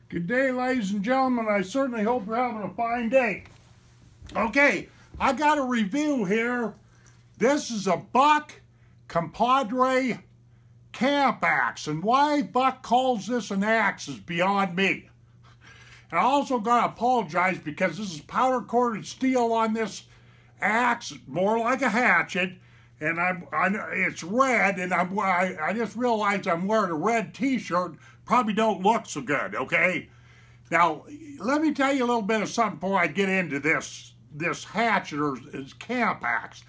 Good day, ladies and gentlemen. I certainly hope you're having a fine day. Okay, I got a review here. This is a Buck Compadre camp axe, and why Buck calls this an axe is beyond me. And I also got to apologize because this is powder-coated steel on this axe, more like a hatchet, and it's red, and I just realized I'm wearing a red t-shirt. Probably don't look so good, okay? Now, let me tell you a little bit of something before I get into this hatchet or this camp axe.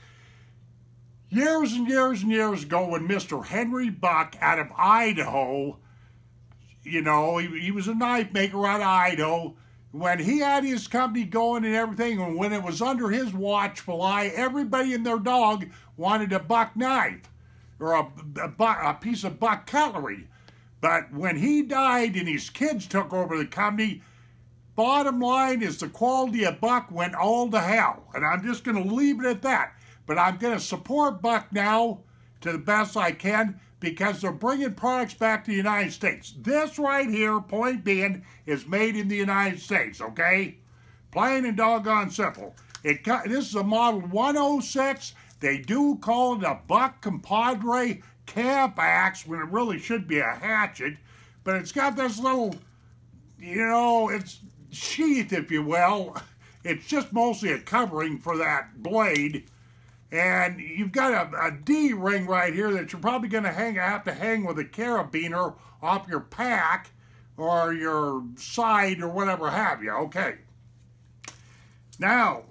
Years and years and years ago, when Mr. Henry Buck out of Idaho, you know, he was a knife maker out of Idaho, when he had his company going and everything, and when it was under his watchful eye, everybody and their dog wanted a buck knife or a piece of buck cutlery. But when he died and his kids took over the company, bottom line is the quality of Buck went all to hell. And I'm just going to leave it at that. But I'm going to support Buck now to the best I can because they're bringing products back to the United States. This right here, point being, is made in the United States, okay? Plain and doggone simple. This is a model 106. They do call it a Buck Compadre camp axe when it really should be a hatchet, but it's got this little, you know, it's sheath, if you will. It's just mostly a covering for that blade, and you've got a D ring right here that you're probably going to have to hang with a carabiner off your pack or your side or whatever have you. Okay. Now,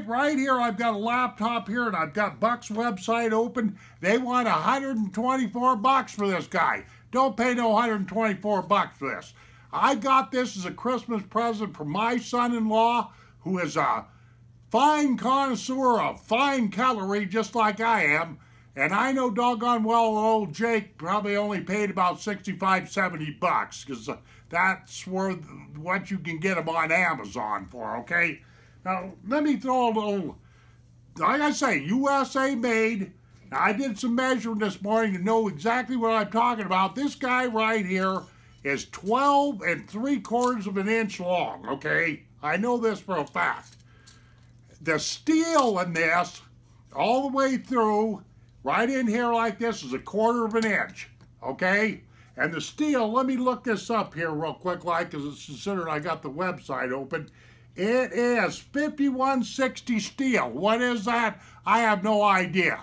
right here, I've got a laptop here, and I've got Buck's website open. They want $124 for this guy. Don't pay no $124 for this. I got this as a Christmas present from my son-in-law, who is a fine connoisseur of fine cutlery, just like I am. And I know doggone well old Jake probably only paid about $65, $70, because that's what you can get them on Amazon for, okay? Now, let me throw a little, like I say, U.S.A. made. Now, I did some measuring this morning to know exactly what I'm talking about. This guy right here is 12 3/4 of an inch long, okay? I know this for a fact. The steel in this, all the way through, right in here like this, is 1/4 of an inch, okay? And the steel, let me look this up here real quick, like, because it's considered I got the website open. It is 5160 steel. What is that? I have no idea.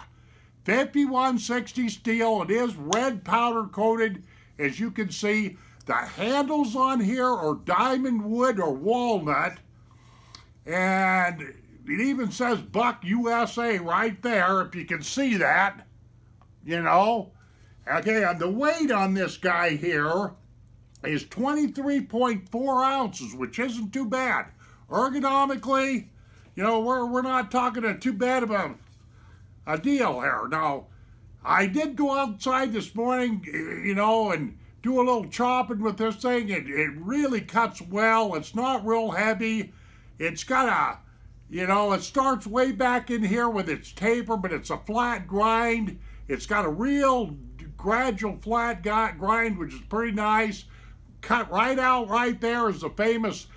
5160 steel. It is red powder coated, as you can see. The handles on here are diamond wood or walnut. And it even says Buck U.S.A. right there, if you can see that. You know. Okay, and the weight on this guy here is 23.4 ounces, which isn't too bad. Ergonomically, you know, we're not talking too bad of a deal here. Now, I did go outside this morning, you know, and do a little chopping with this thing. It really cuts well. It's not real heavy. It's got a, you know, it starts way back in here with its taper, but it's a flat grind. It's got a real gradual flat grind, which is pretty nice. Cut right out right there is the famous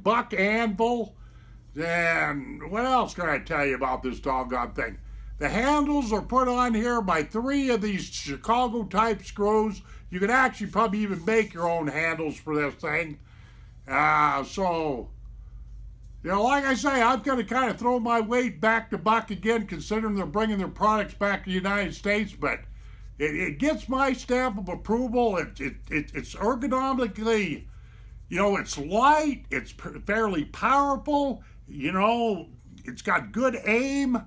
Buck anvil. And what else can I tell you about this doggone thing? The handles are put on here by 3 of these Chicago type screws. You can actually probably even make your own handles for this thing. So, you know, like I say, I'm going to kind of throw my weight back to Buck again, considering they're bringing their products back to the United States, but it gets my stamp of approval. It's ergonomically, you know, it's light, it's fairly powerful, you know, it's got good aim,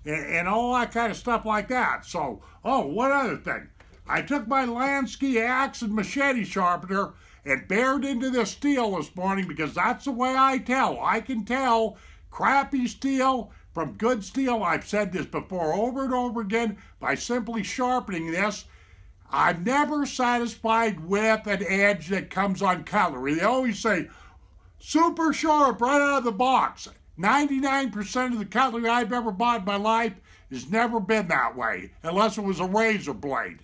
and all that kind of stuff like that. So, oh, one other thing. I took my Lansky axe and machete sharpener and bared into this steel this morning because that's the way I tell. I can tell crappy steel from good steel. I've said this before over and over again by simply sharpening this. I'm never satisfied with an edge that comes on cutlery. They always say, super sharp right out of the box. 99% of the cutlery I've ever bought in my life has never been that way, unless it was a razor blade.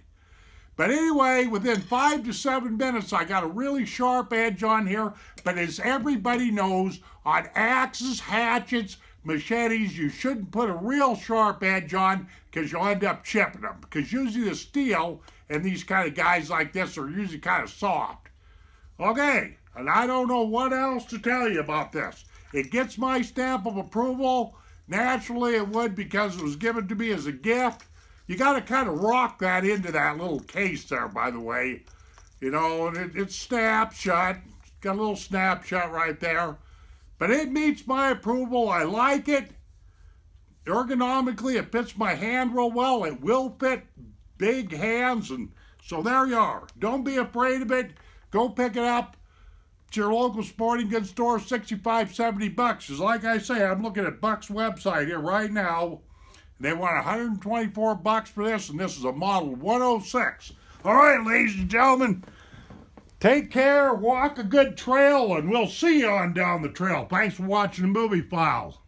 But anyway, within 5 to 7 minutes, I got a really sharp edge on here. But as everybody knows, on axes, hatchets, machetes, you shouldn't put a real sharp edge on because you'll end up chipping them. Because usually the steel and these kind of guys like this are usually kind of soft. Okay, and I don't know what else to tell you about this. It gets my stamp of approval. Naturally it would because it was given to me as a gift. You got to kind of rock that into that little case there, by the way. You know, and it snaps shut. It's got a little snapshot right there. But it meets my approval. I like it. Ergonomically, it fits my hand real well. It will fit big hands. And so there you are. Don't be afraid of it. Go pick it up. It's your local sporting goods store, $65, $70. Because like I say, I'm looking at Buck's website here right now. They want $124 for this, and this is a model 106. All right, ladies and gentlemen, take care, walk a good trail, and we'll see you on down the trail. Thanks for watching the Movie File.